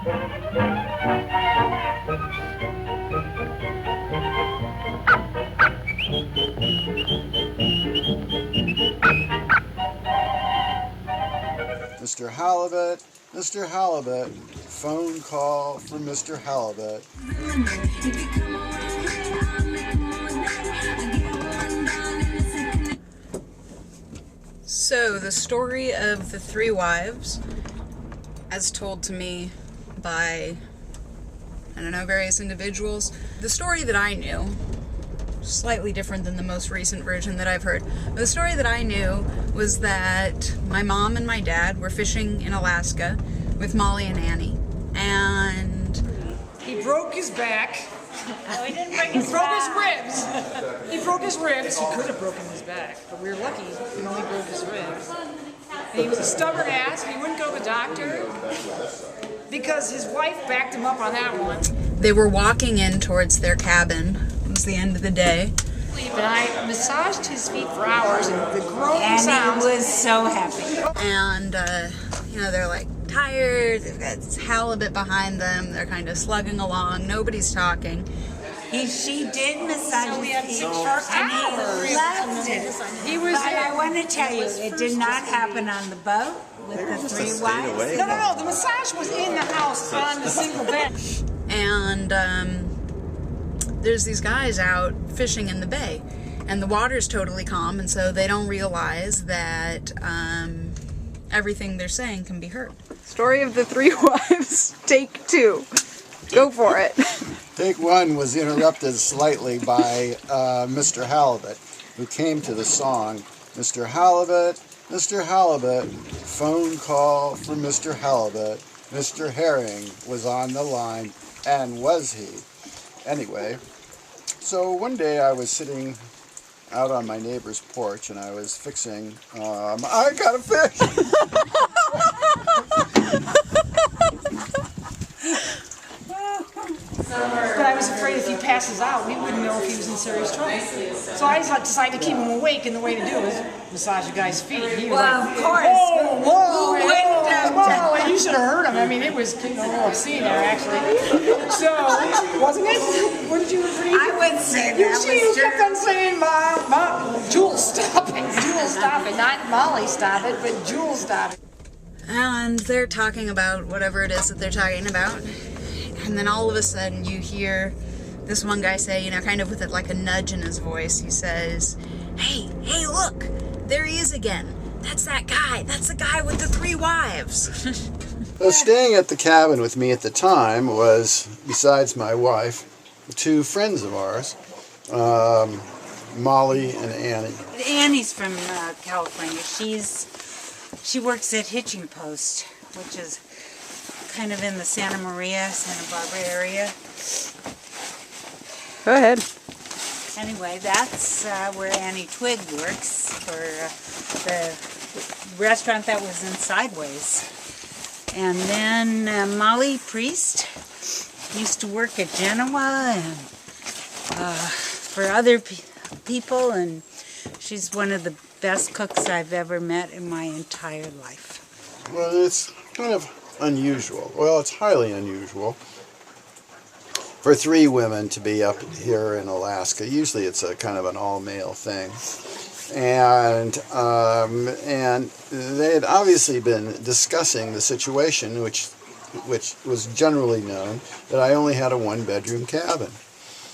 Mr. Halibut, Mr. Halibut, phone call for Mr. Halibut. So, the story of the three wives, as told to me by, I don't know, various individuals. The story that I knew, slightly different than the most recent version that I've heard, but the story that I knew was that my mom and my dad were fishing in Alaska with Molly and Annie, and he broke his back. No, he didn't break his ribs. He broke his ribs. He could have broken his back, but we were lucky he only broke his ribs. And he was a stubborn ass, and he wouldn't go to the doctor because his wife backed him up on that one. They were walking in towards their cabin. It was the end of the day. And I massaged his feet for hours, and the groaning sounds. And he was so happy. And, they're like tired. They've got this halibut behind them. They're kind of slugging along. Nobody's talking. She did massage his feet, for and hours. he loved it. But I want to tell you, it did not happen on the boat with the three wives. No. The massage was in the house on the single bed. And there's these guys out fishing in the bay, and the water's totally calm, and so they don't realize that everything they're saying can be heard. Story of the three wives, take 2. Go for it. Take 1 was interrupted slightly by Mr. Halibut, who came to the song, Mr. Halibut, Mr. Halibut, phone call for Mr. Halibut. Mr. Herring was on the line, and was he? Anyway, so one day I was sitting out on my neighbor's porch, and I was fixing, I got a fish! But I was afraid if he passes out, we wouldn't know if he was in serious trouble. So I decided to keep him awake, and the way to do it is massage the guy's feet. He was Well, like, of course. whoa, and you should have heard him. I mean, it was getting a little obscene there, actually. So, wasn't it? What did you agree? I would say that You kept on saying, Mom, Jules, stop it. Jules, stop it. Not Molly, stop it, but Jules, stop it. And they're talking about whatever it is that they're talking about. And then all of a sudden you hear this one guy say, kind of with like a nudge in his voice, he says, hey, look, there he is again. That's that guy. That's the guy with the 3 wives. Well, staying at the cabin with me at the time was, besides my wife, 2 friends of ours, Molly and Annie. Annie's from California. She works at Hitching Post, which is kind of in the Santa Barbara area. Go ahead. Anyway, that's where Annie Twigg works for the restaurant that was in Sideways. And then Molly Priest used to work at Genoa and for other people, and she's one of the best cooks I've ever met in my entire life. Well, it's kind of unusual. Well, it's highly unusual for 3 women to be up here in Alaska. Usually it's a kind of an all-male thing. And they had obviously been discussing the situation, which was generally known, that I only had a 1-bedroom cabin.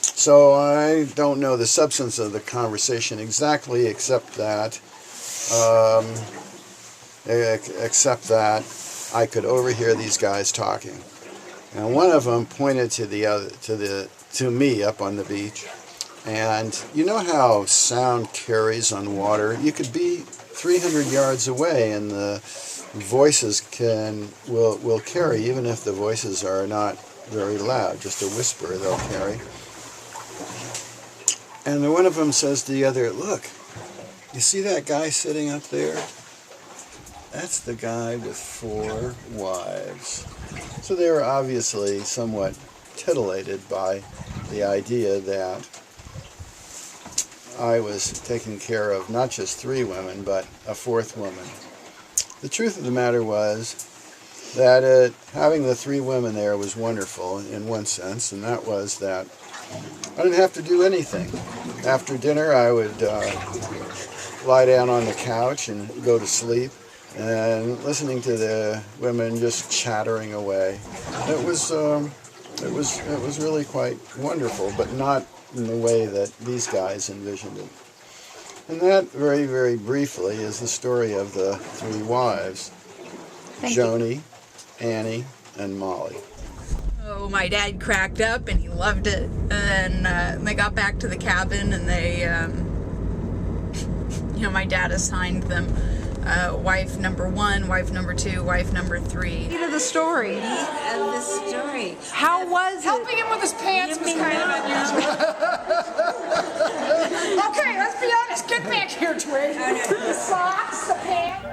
So I don't know the substance of the conversation exactly, except that I could overhear these guys talking. And one of them pointed to me up on the beach. And you know how sound carries on water? You could be 300 yards away, and the voices will carry, even if the voices are not very loud. Just a whisper they'll carry. And one of them says to the other, look, you see that guy sitting up there? That's the guy with 4 wives. So they were obviously somewhat titillated by the idea that I was taking care of not just 3 women, but a 4th woman. The truth of the matter was, that having the three women there was wonderful in one sense, and that was that I didn't have to do anything. After dinner, I would lie down on the couch and go to sleep, and listening to the women just chattering away. It was really quite wonderful, but not in the way that these guys envisioned it. And that, very, very briefly, is the story of the three wives, Joni, Annie, and Molly. Oh, my dad cracked up and he loved it. And they got back to the cabin and they, my dad assigned them wife number 1, wife number 2, wife number 3. To the story. Of the story. How was Helping him with his pants was kind of unusual. Okay, let's be honest. Get back here, Twig. The socks, the pants.